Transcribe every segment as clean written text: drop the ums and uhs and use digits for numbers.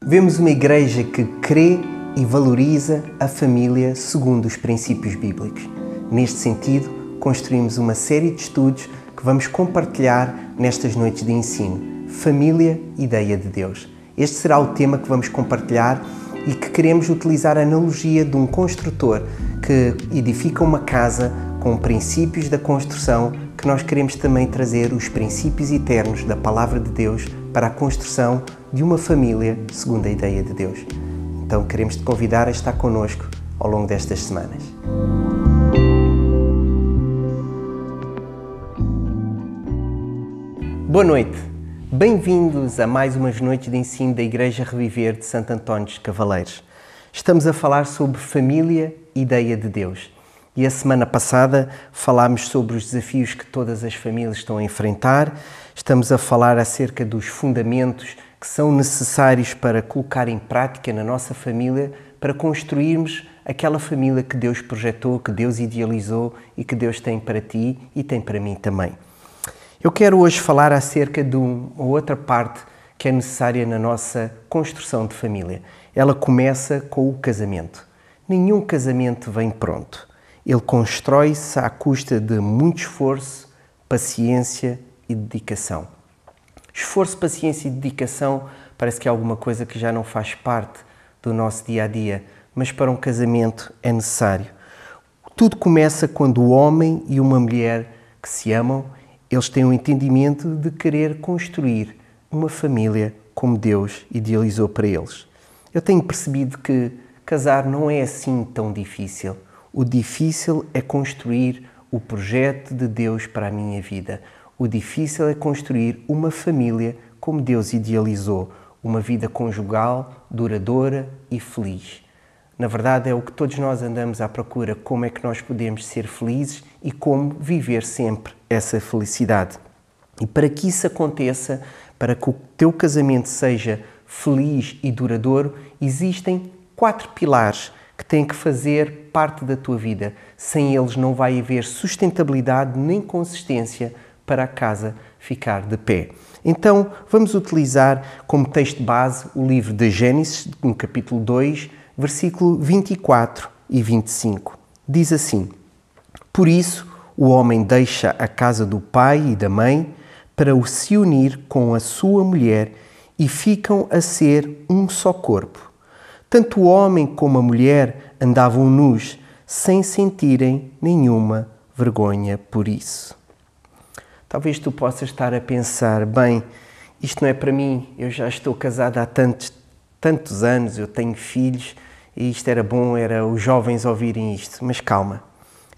Vemos uma igreja que crê e valoriza a família segundo os princípios bíblicos. Neste sentido, construímos uma série de estudos que vamos compartilhar nestas noites de ensino. Família, ideia de Deus. Este será o tema que vamos compartilhar e que queremos utilizar a analogia de um construtor que edifica uma casa com princípios da construção, que nós queremos também trazer os princípios eternos da Palavra de Deus para a construção de uma família segundo a ideia de Deus. Então queremos te convidar a estar connosco ao longo destas semanas. Boa noite! Bem-vindos a mais umas noites de ensino da Igreja Reviver de Santo António dos Cavaleiros. Estamos a falar sobre família, ideia de Deus. E a semana passada falámos sobre os desafios que todas as famílias estão a enfrentar. Estamos a falar acerca dos fundamentos que são necessários para colocar em prática na nossa família para construirmos aquela família que Deus projetou, que Deus idealizou e que Deus tem para ti e tem para mim também. Eu quero hoje falar acerca de uma outra parte que é necessária na nossa construção de família. Ela começa com o casamento. Nenhum casamento vem pronto. Ele constrói-se à custa de muito esforço, paciência e dedicação. Esforço, paciência e dedicação parece que é alguma coisa que já não faz parte do nosso dia-a-dia, mas para um casamento é necessário. Tudo começa quando o homem e uma mulher que se amam, eles têm o entendimento de querer construir uma família como Deus idealizou para eles. Eu tenho percebido que casar não é assim tão difícil. O difícil é construir o projeto de Deus para a minha vida. O difícil é construir uma família como Deus idealizou, uma vida conjugal, duradoura e feliz. Na verdade, é o que todos nós andamos à procura, como é que nós podemos ser felizes e como viver sempre essa felicidade. E para que isso aconteça, para que o teu casamento seja feliz e duradouro, existem 4 pilares que têm que fazer parte da tua vida. Sem eles não vai haver sustentabilidade nem consistência para a casa ficar de pé. Então, vamos utilizar como texto base o livro de Gênesis, no capítulo 2, versículo 24 e 25. Diz assim: Por isso, o homem deixa a casa do pai e da mãe para se unir com a sua mulher e ficam a ser um só corpo. Tanto o homem como a mulher andavam nus, sem sentirem nenhuma vergonha por isso. Talvez tu possas estar a pensar, bem, isto não é para mim, eu já estou casada há tantos anos, eu tenho filhos e isto era bom, era os jovens ouvirem isto. Mas calma,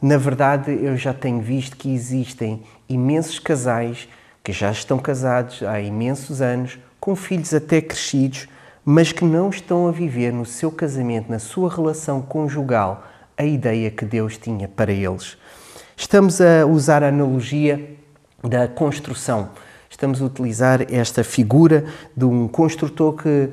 na verdade eu já tenho visto que existem imensos casais que já estão casados há imensos anos, com filhos até crescidos, mas que não estão a viver no seu casamento, na sua relação conjugal, a ideia que Deus tinha para eles. Estamos a usar a analogia da construção. Estamos a utilizar esta figura de um construtor que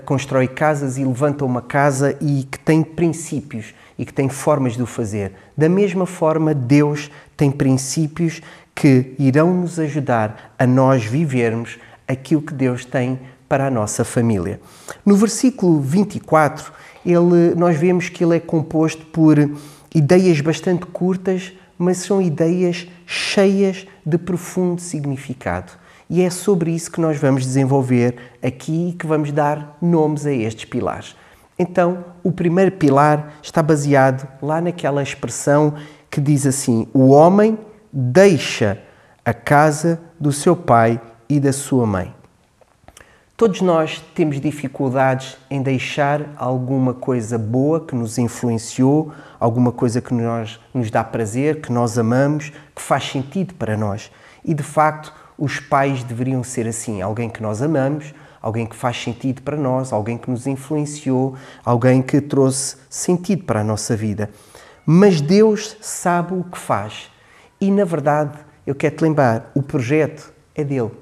constrói casas e levanta uma casa e que tem princípios e que tem formas de o fazer. Da mesma forma, Deus tem princípios que irão nos ajudar a nós vivermos aquilo que Deus tem para a nossa família. No versículo 24, nós vemos que ele é composto por ideias bastante curtas, mas são ideias cheias de profundo significado. E é sobre isso que nós vamos desenvolver aqui e que vamos dar nomes a estes pilares. Então, o primeiro pilar está baseado lá naquela expressão que diz assim: o homem deixa a casa do seu pai e da sua mãe. Todos nós temos dificuldades em deixar alguma coisa boa que nos influenciou, alguma coisa que nos dá prazer, que nós amamos, que faz sentido para nós. E, de facto, os pais deveriam ser assim, alguém que nós amamos, alguém que faz sentido para nós, alguém que nos influenciou, alguém que trouxe sentido para a nossa vida. Mas Deus sabe o que faz. E, na verdade, eu quero te lembrar, o projeto é dele.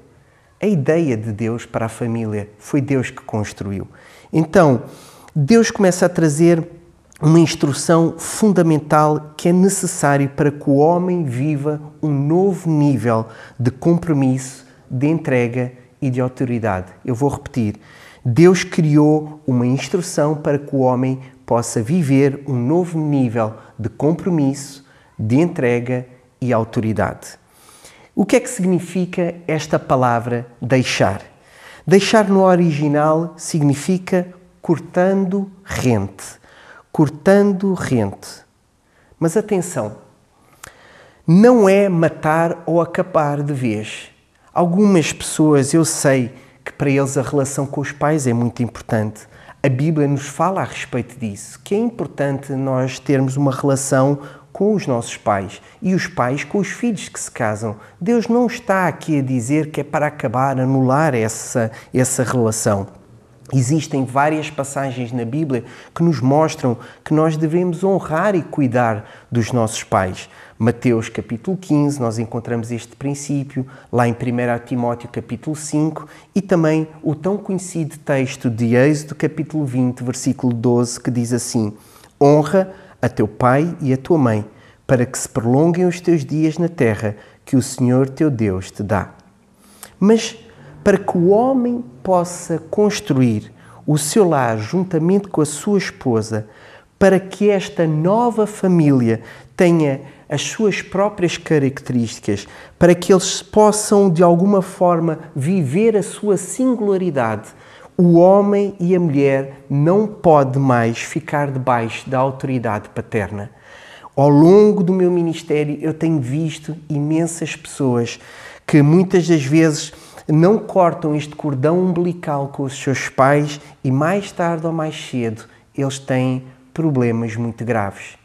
A ideia de Deus para a família foi Deus que construiu. Então, Deus começa a trazer uma instrução fundamental que é necessário para que o homem viva um novo nível de compromisso, de entrega e de autoridade. Eu vou repetir. Deus criou uma instrução para que o homem possa viver um novo nível de compromisso, de entrega e autoridade. O que é que significa esta palavra deixar? Deixar no original significa cortando rente. Cortando rente. Mas atenção, não é matar ou acabar de vez. Algumas pessoas, eu sei que para eles a relação com os pais é muito importante. A Bíblia nos fala a respeito disso, que é importante nós termos uma relação com os nossos pais e os pais com os filhos que se casam. Deus não está aqui a dizer que é para acabar, anular essa relação. Existem várias passagens na Bíblia que nos mostram que nós devemos honrar e cuidar dos nossos pais. Mateus capítulo 15, nós encontramos este princípio, lá em 1 Timóteo capítulo 5 e também o tão conhecido texto de Êxodo capítulo 20, versículo 12, que diz assim: honra a teu pai e a tua mãe, para que se prolonguem os teus dias na terra que o Senhor teu Deus te dá. Mas para que o homem possa construir o seu lar juntamente com a sua esposa, para que esta nova família tenha as suas próprias características, para que eles possam, de alguma forma, viver a sua singularidade, o homem e a mulher não podem mais ficar debaixo da autoridade paterna. Ao longo do meu ministério, eu tenho visto imensas pessoas que muitas das vezes não cortam este cordão umbilical com os seus pais e mais tarde ou mais cedo eles têm problemas muito graves.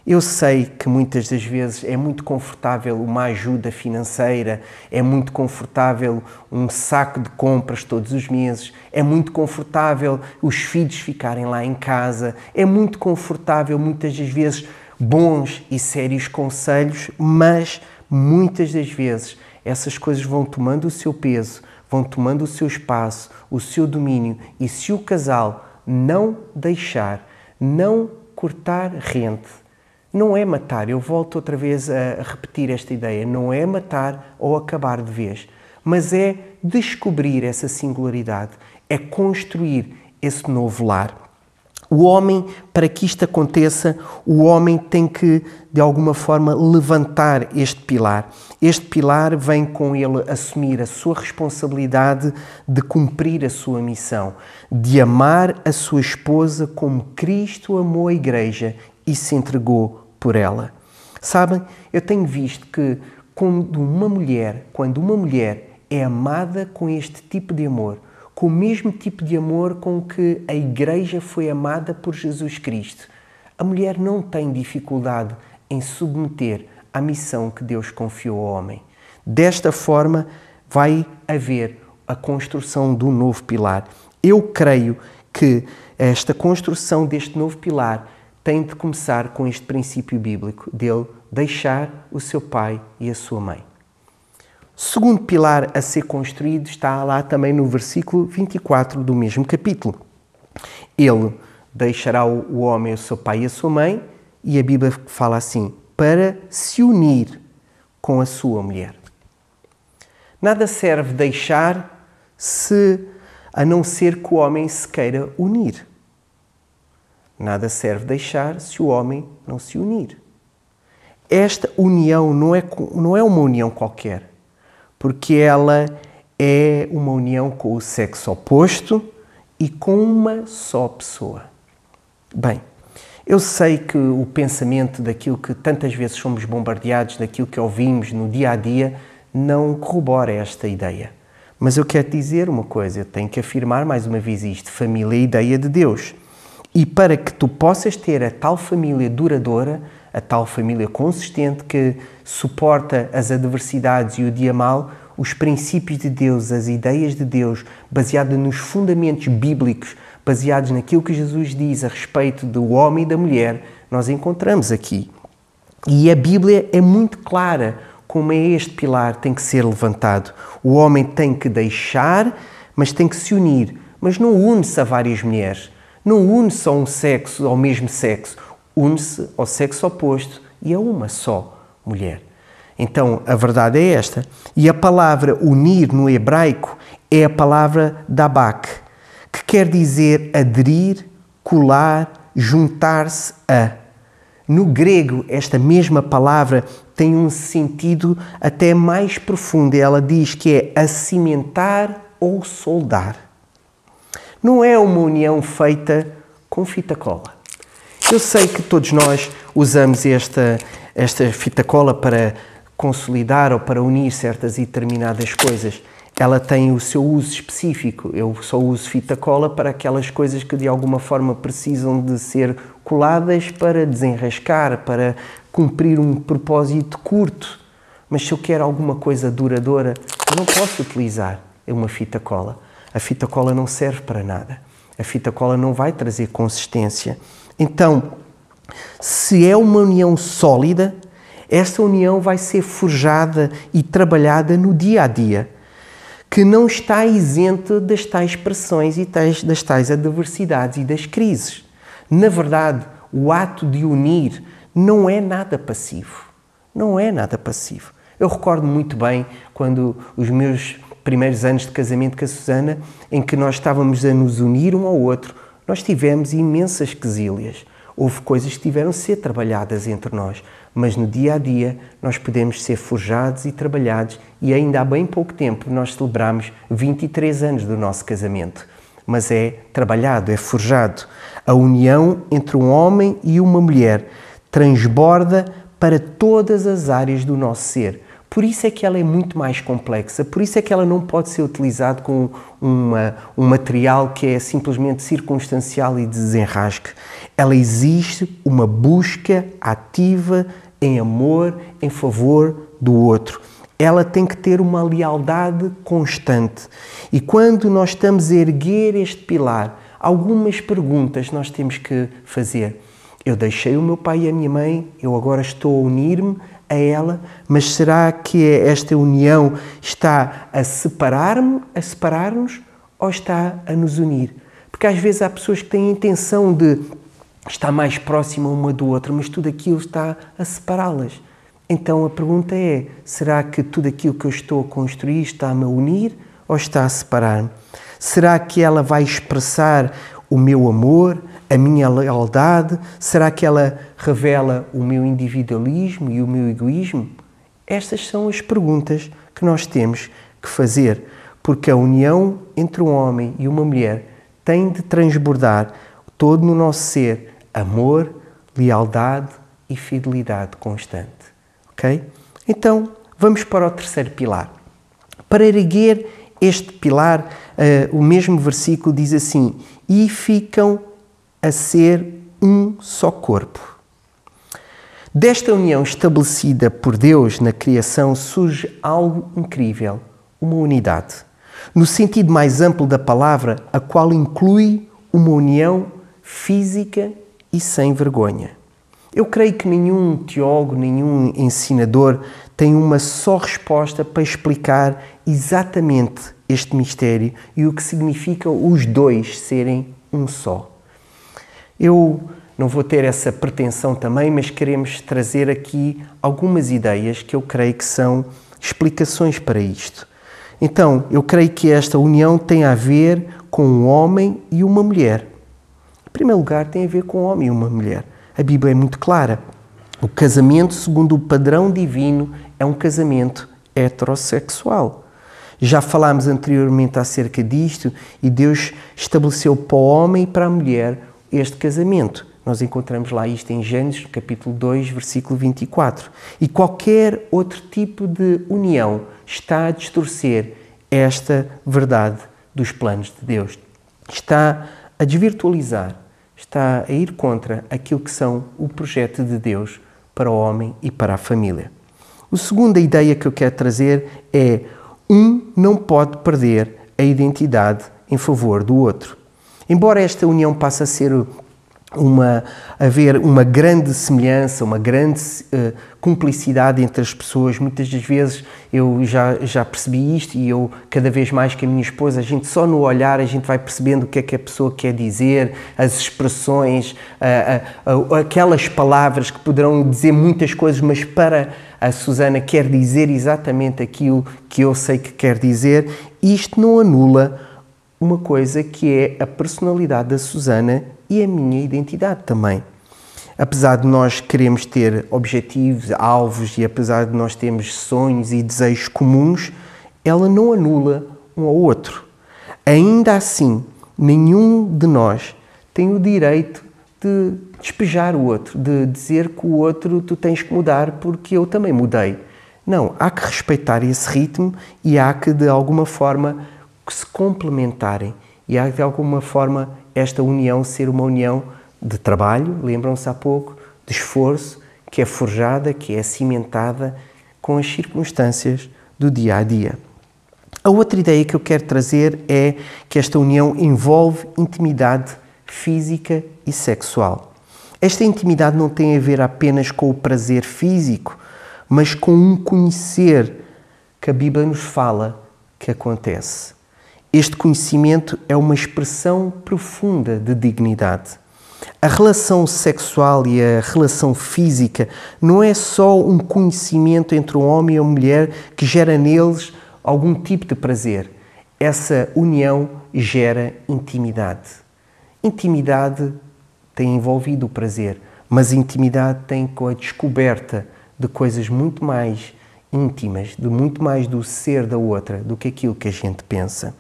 Eu sei que muitas das vezes é muito confortável uma ajuda financeira, é muito confortável um saco de compras todos os meses, é muito confortável os filhos ficarem lá em casa, é muito confortável muitas das vezes bons e sérios conselhos, mas muitas das vezes essas coisas vão tomando o seu peso, vão tomando o seu espaço, o seu domínio, e se o casal não deixar, não cortar rente, não é matar, eu volto outra vez a repetir esta ideia, não é matar ou acabar de vez, mas é descobrir essa singularidade, é construir esse novo lar. O homem, para que isto aconteça, o homem tem que, de alguma forma, levantar este pilar. Este pilar vem com ele assumir a sua responsabilidade de cumprir a sua missão, de amar a sua esposa como Cristo amou a Igreja e se entregou por ela. Sabem, eu tenho visto que quando uma mulher é amada com este tipo de amor, com o mesmo tipo de amor com que a Igreja foi amada por Jesus Cristo, a mulher não tem dificuldade em submeter à missão que Deus confiou ao homem. Desta forma, vai haver a construção do novo pilar. Eu creio que esta construção deste novo pilar tem de começar com este princípio bíblico dele deixar o seu pai e a sua mãe. O segundo pilar a ser construído está lá também no versículo 24 do mesmo capítulo. Ele deixará o homem, o seu pai e a sua mãe, e a Bíblia fala assim, para se unir com a sua mulher. Nada serve deixar a não ser que o homem se queira unir. Nada serve deixar se o homem não se unir. Esta união não é uma união qualquer, porque ela é uma união com o sexo oposto e com uma só pessoa. Bem, eu sei que o pensamento daquilo que tantas vezes somos bombardeados, daquilo que ouvimos no dia a dia, não corrobora esta ideia. Mas eu quero dizer uma coisa, eu tenho que afirmar mais uma vez isto: família é a ideia de Deus. E para que tu possas ter a tal família duradoura, a tal família consistente que suporta as adversidades e o dia mau, os princípios de Deus, as ideias de Deus, baseadas nos fundamentos bíblicos, baseados naquilo que Jesus diz a respeito do homem e da mulher, nós encontramos aqui. E a Bíblia é muito clara como é este pilar tem que ser levantado. O homem tem que deixar, mas tem que se unir. Mas não une-se a várias mulheres. Não une-se a um sexo, ao mesmo sexo. Une-se ao sexo oposto e a uma só mulher. Então, a verdade é esta. E a palavra unir no hebraico é a palavra dabak, que quer dizer aderir, colar, juntar-se a. No grego, esta mesma palavra tem um sentido até mais profundo. Ela diz que é acimentar ou soldar. Não é uma união feita com fita cola. Eu sei que todos nós usamos esta fita cola para consolidar ou para unir certas e determinadas coisas. Ela tem o seu uso específico. Eu só uso fita cola para aquelas coisas que de alguma forma precisam de ser coladas para desenrascar, para cumprir um propósito curto. Mas se eu quero alguma coisa duradoura, eu não posso utilizar uma fita cola. A fita cola não serve para nada. A fita cola não vai trazer consistência. Então, se é uma união sólida, essa união vai ser forjada e trabalhada no dia a dia, que não está isento das tais pressões e das tais adversidades e das crises. Na verdade, o ato de unir não é nada passivo. Não é nada passivo. Eu recordo muito bem quando os meus primeiros anos de casamento com a Susana, em que nós estávamos a nos unir um ao outro, nós tivemos imensas quesílias. Houve coisas que tiveram de ser trabalhadas entre nós, mas no dia a dia nós podemos ser forjados e trabalhados, e ainda há bem pouco tempo nós celebramos 23 anos do nosso casamento. Mas é trabalhado, é forjado. A união entre um homem e uma mulher transborda para todas as áreas do nosso ser. Por isso é que ela é muito mais complexa, por isso é que ela não pode ser utilizada com um material que é simplesmente circunstancial e desenrasque. Ela exige uma busca ativa em amor, em favor do outro. Ela tem que ter uma lealdade constante. E quando nós estamos a erguer este pilar, algumas perguntas nós temos que fazer. Eu deixei o meu pai e a minha mãe, eu agora estou a unir-me a ela, mas será que esta união está a separar-nos ou está a nos unir? Porque às vezes há pessoas que têm a intenção de estar mais próxima uma do outro, mas tudo aquilo está a separá-las. Então a pergunta é, será que tudo aquilo que eu estou a construir está-me a unir ou está a separar-me? Será que ela vai expressar o meu amor, a minha lealdade? Será que ela revela o meu individualismo e o meu egoísmo? Estas são as perguntas que nós temos que fazer, porque a união entre um homem e uma mulher tem de transbordar todo no nosso ser amor, lealdade e fidelidade constante. Ok? Então, vamos para o terceiro pilar. Para erguer este pilar, o mesmo versículo diz assim: e ficam a ser um só corpo. Desta união estabelecida por Deus na criação surge algo incrível, uma unidade. No sentido mais amplo da palavra, a qual inclui uma união física e sem vergonha. Eu creio que nenhum teólogo, nenhum ensinador tem uma só resposta para explicar exatamente este mistério e o que significa os dois serem um só. Eu não vou ter essa pretensão também, mas queremos trazer aqui algumas ideias que eu creio que são explicações para isto. Então, eu creio que esta união tem a ver com um homem e uma mulher. Em primeiro lugar, tem a ver com um homem e uma mulher. A Bíblia é muito clara. O casamento, segundo o padrão divino, é um casamento heterossexual. Já falámos anteriormente acerca disto e Deus estabeleceu para o homem e para a mulher este casamento. Nós encontramos lá isto em Gênesis, capítulo 2, versículo 24. E qualquer outro tipo de união está a distorcer esta verdade dos planos de Deus. Está a desvirtualizar, está a ir contra aquilo que são o projeto de Deus para o homem e para a família. A segunda ideia que eu quero trazer é: um não pode perder a identidade em favor do outro. Embora esta união passe a ser haver uma grande semelhança, uma grande cumplicidade entre as pessoas, muitas das vezes eu já percebi isto e eu, cada vez mais que a minha esposa, a gente só no olhar a gente vai percebendo o que é que a pessoa quer dizer, as expressões, aquelas palavras que poderão dizer muitas coisas, mas para a Susana quer dizer exatamente aquilo que eu sei que quer dizer. Isto não anula uma coisa que é a personalidade da Susana e a minha identidade também. Apesar de nós queremos ter objetivos, alvos e apesar de nós termos sonhos e desejos comuns, ela não anula um ao outro. Ainda assim, nenhum de nós tem o direito de despejar o outro, de dizer que o outro tu tens que mudar porque eu também mudei. Não, há que respeitar esse ritmo e há que de alguma forma se complementarem e há que de alguma forma esta união ser uma união de trabalho, lembram-se há pouco, de esforço, que é forjada, que é cimentada com as circunstâncias do dia a dia. A outra ideia que eu quero trazer é que esta união envolve intimidade física e sexual. Esta intimidade não tem a ver apenas com o prazer físico, mas com um conhecer que a Bíblia nos fala que acontece. Este conhecimento é uma expressão profunda de dignidade. A relação sexual e a relação física não é só um conhecimento entre um homem e uma mulher que gera neles algum tipo de prazer. Essa união gera intimidade. Intimidade tem envolvido o prazer, mas intimidade tem com a descoberta de coisas muito mais íntimas, de muito mais do ser da outra, do que aquilo que a gente pensa.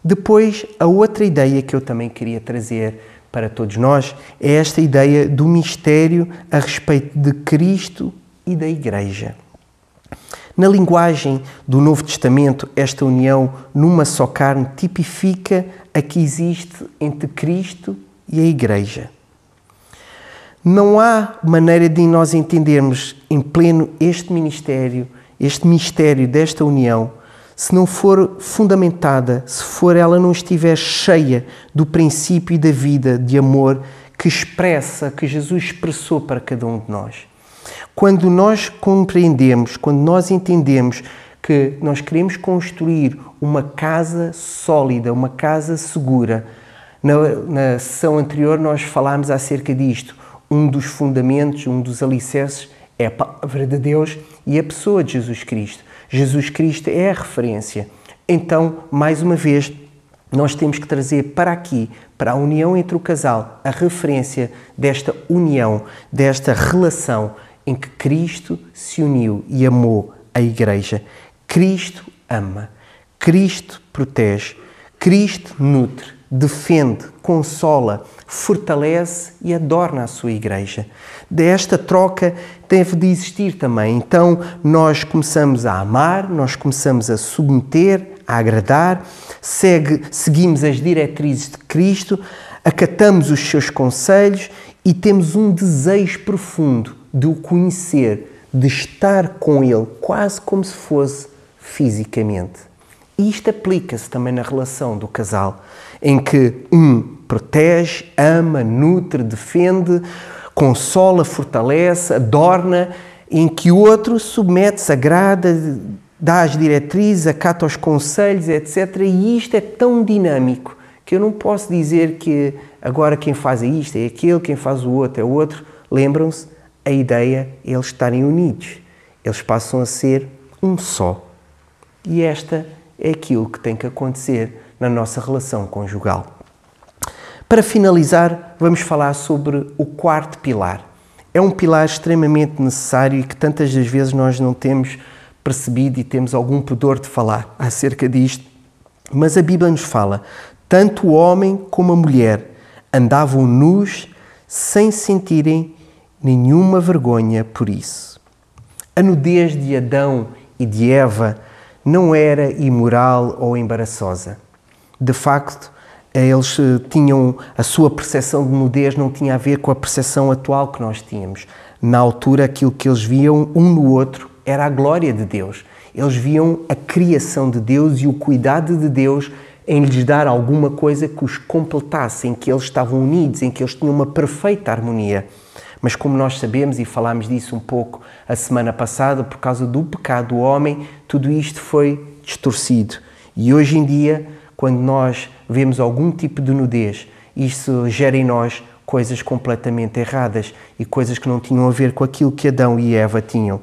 Depois, a outra ideia que eu também queria trazer para todos nós é esta ideia do mistério a respeito de Cristo e da Igreja. Na linguagem do Novo Testamento, esta união numa só carne tipifica a que existe entre Cristo e a Igreja. Não há maneira de nós entendermos em pleno este mistério desta união, se não for fundamentada, se ela não estiver cheia do princípio e da vida de amor que Jesus expressou para cada um de nós. Quando nós compreendemos, quando nós entendemos que nós queremos construir uma casa sólida, uma casa segura, na sessão anterior nós falámos acerca disto. Um dos fundamentos, um dos alicerces é a palavra de Deus e a pessoa de Jesus Cristo. Jesus Cristo é a referência. Então, mais uma vez, nós temos que trazer para aqui, para a união entre o casal, a referência desta união, desta relação em que Cristo se uniu e amou a Igreja. Cristo ama, Cristo protege, Cristo nutre, defende, consola, fortalece e adorna a sua Igreja. Desta troca deve de existir também. Então, nós começamos a amar, nós começamos a submeter, a agradar, seguimos as diretrizes de Cristo, acatamos os seus conselhos e temos um desejo profundo de o conhecer, de estar com Ele, quase como se fosse fisicamente. E isto aplica-se também na relação do casal, em que um protege, ama, nutre, defende, consola, fortalece, adorna, em que o outro submete-se, agrada, dá as diretrizes, acata os conselhos, etc. E isto é tão dinâmico que eu não posso dizer que agora quem faz isto é aquele, quem faz o outro é o outro. Lembram-se? A ideia é eles estarem unidos. Eles passam a ser um só. E esta é aquilo que tem que acontecer na nossa relação conjugal. Para finalizar, vamos falar sobre o quarto pilar. É um pilar extremamente necessário e que tantas das vezes nós não temos percebido e temos algum pudor de falar acerca disto. Mas a Bíblia nos fala, tanto o homem como a mulher andavam nus sem sentirem nenhuma vergonha por isso. A nudez de Adão e de Eva não era imoral ou embaraçosa. De facto, eles tinham a sua percepção de nudez não tinha a ver com a percepção atual que nós tínhamos. Na altura, aquilo que eles viam um no outro era a glória de Deus. Eles viam a criação de Deus e o cuidado de Deus em lhes dar alguma coisa que os completasse, em que eles estavam unidos, em que eles tinham uma perfeita harmonia. Mas como nós sabemos, e falámos disso um pouco a semana passada, por causa do pecado do homem, tudo isto foi distorcido. E hoje em dia, quando nós vemos algum tipo de nudez, isso gera em nós coisas completamente erradas e coisas que não tinham a ver com aquilo que Adão e Eva tinham.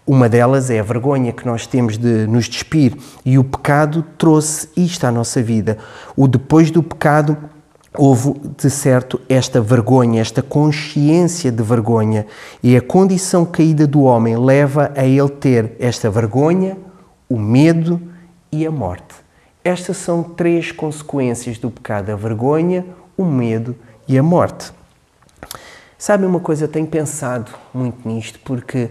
Uma delas é a vergonha que nós temos de nos despir, e o pecado trouxe isto à nossa vida. O depois do pecado houve, de certo, esta vergonha, esta consciência de vergonha, e a condição caída do homem leva a ele ter esta vergonha, o medo e a morte. Estas são 3 consequências do pecado: a vergonha, o medo e a morte. Sabe uma coisa, eu tenho pensado muito nisto, porque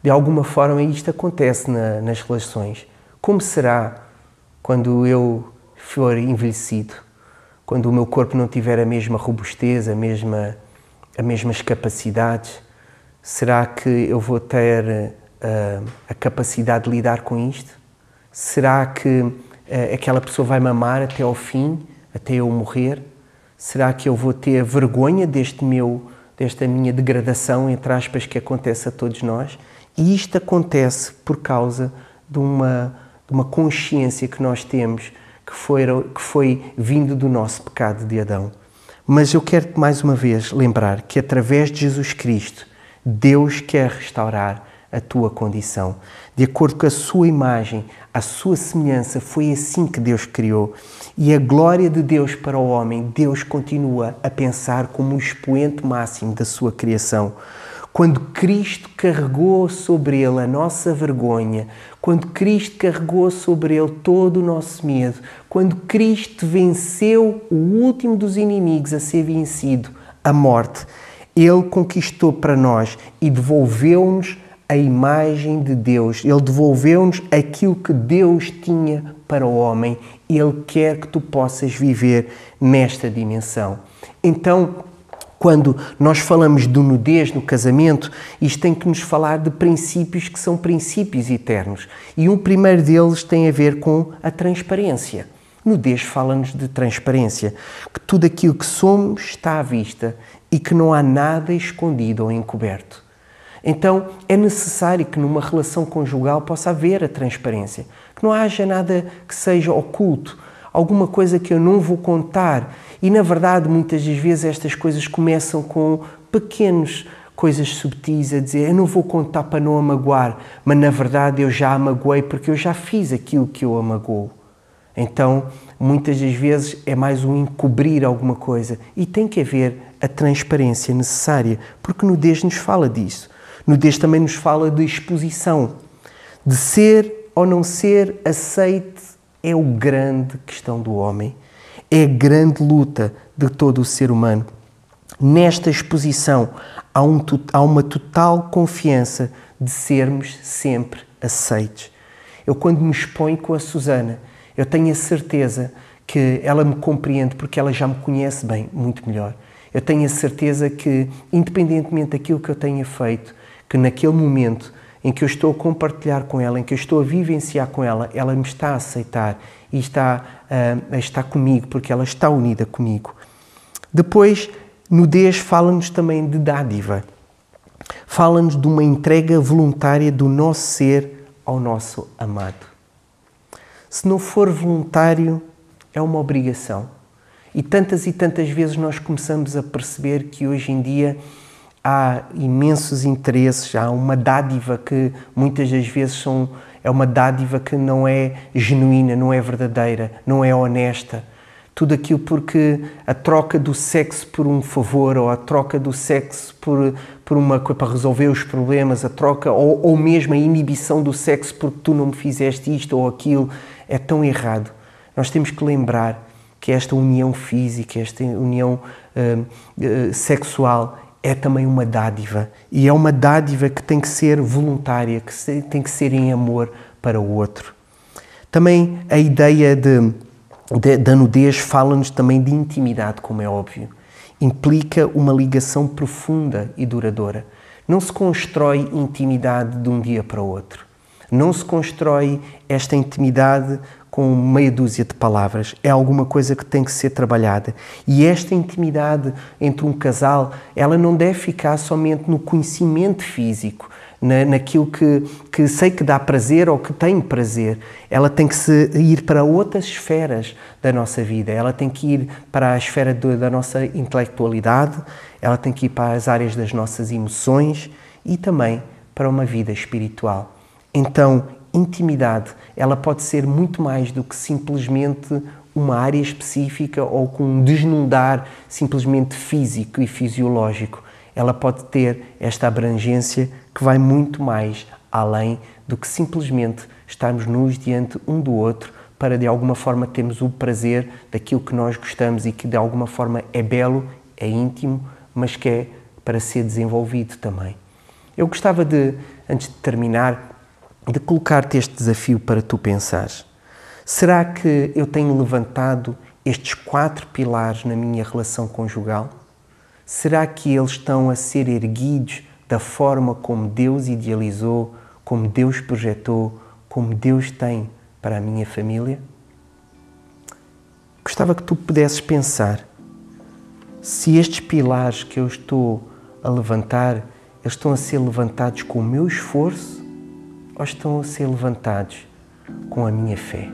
de alguma forma isto acontece nas relações. Como será quando eu for envelhecido? Quando o meu corpo não tiver a mesma robustez, as mesmas capacidades? Será que eu vou ter a capacidade de lidar com isto? Será que aquela pessoa vai me amar até ao fim, até eu morrer? Será que eu vou ter vergonha desta minha degradação, entre aspas, que acontece a todos nós? E isto acontece por causa de uma consciência que nós temos, que foi vindo do nosso pecado de Adão. Mas eu quero mais uma vez lembrar que através de Jesus Cristo, Deus quer restaurar a tua condição. De acordo com a sua imagem, a sua semelhança, foi assim que Deus criou. E a glória de Deus para o homem, Deus continua a pensar como o expoente máximo da sua criação. Quando Cristo carregou sobre ele a nossa vergonha, quando Cristo carregou sobre ele todo o nosso medo, quando Cristo venceu o último dos inimigos a ser vencido, a morte, ele conquistou para nós e devolveu-nos a imagem de Deus. Ele devolveu-nos aquilo que Deus tinha para o homem. Ele quer que tu possas viver nesta dimensão. Então, quando nós falamos de nudez no casamento, isto tem que nos falar de princípios que são princípios eternos. E um primeiro deles tem a ver com a transparência. Nudez fala-nos de transparência, que tudo aquilo que somos está à vista e que não há nada escondido ou encoberto. Então, é necessário que numa relação conjugal possa haver a transparência, que não haja nada que seja oculto, alguma coisa que eu não vou contar. E, na verdade, muitas das vezes estas coisas começam com pequenas coisas subtis, a dizer, eu não vou contar para não a magoar, mas, na verdade, eu já a magoei porque eu já fiz aquilo que eu a magoou. Então, muitas das vezes é mais um encobrir alguma coisa. E tem que haver a transparência necessária, porque nudez nos fala disso. Nudez também nos fala de exposição. De ser ou não ser aceite é a grande questão do homem. É a grande luta de todo o ser humano. Nesta exposição há uma total confiança de sermos sempre aceites. Eu, quando me exponho com a Susana, eu tenho a certeza que ela me compreende porque ela já me conhece bem, muito melhor. Eu tenho a certeza que, independentemente daquilo que eu tenha feito, que naquele momento em que eu estou a compartilhar com ela, em que eu estou a vivenciar com ela, ela me está a aceitar e está comigo, porque ela está unida comigo. Depois, nudez fala-nos também de dádiva. Fala-nos de uma entrega voluntária do nosso ser ao nosso amado. Se não for voluntário, é uma obrigação. E tantas vezes nós começamos a perceber que hoje em dia há imensos interesses, há uma dádiva que muitas das vezes é uma dádiva que não é genuína, não é verdadeira, não é honesta. Tudo aquilo porque a troca do sexo por um favor, ou a troca do sexo para resolver os problemas, a troca ou mesmo a inibição do sexo porque tu não me fizeste isto ou aquilo, é tão errado. Nós temos que lembrar que esta união física, esta união sexual é também uma dádiva. E é uma dádiva que tem que ser voluntária, que tem que ser em amor para o outro. Também a ideia da nudez fala-nos também de intimidade, como é óbvio. Implica uma ligação profunda e duradoura. Não se constrói intimidade de um dia para o outro. Não se constrói esta intimidade com meia dúzia de palavras. É alguma coisa que tem que ser trabalhada. E esta intimidade entre um casal, ela não deve ficar somente no conhecimento físico, naquilo que sei que dá prazer ou que tem prazer. Ela tem que ir para outras esferas da nossa vida. Ela tem que ir para a esfera da nossa intelectualidade, ela tem que ir para as áreas das nossas emoções e também para uma vida espiritual. Então, intimidade, ela pode ser muito mais do que simplesmente uma área específica ou com um desnudar simplesmente físico e fisiológico. Ela pode ter esta abrangência que vai muito mais além do que simplesmente estarmos nus diante um do outro para de alguma forma termos o prazer daquilo que nós gostamos e que de alguma forma é belo, é íntimo, mas que é para ser desenvolvido também. Eu gostava de, antes de terminar, de colocar-te este desafio para tu pensares. Será que eu tenho levantado estes 4 pilares na minha relação conjugal? Será que eles estão a ser erguidos da forma como Deus idealizou, como Deus projetou, como Deus tem para a minha família? Gostava que tu pudesses pensar se estes pilares que eu estou a levantar, eles estão a ser levantados com o meu esforço ou estão a ser levantados com a minha fé?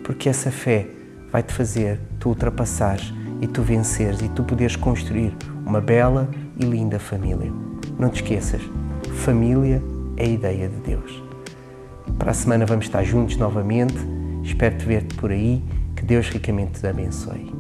Porque essa fé vai-te fazer tu ultrapassares e tu venceres e tu poderes construir uma bela e linda família. Não te esqueças, família é a ideia de Deus. Para a semana vamos estar juntos novamente. Espero te ver-te por aí. Que Deus ricamente te abençoe.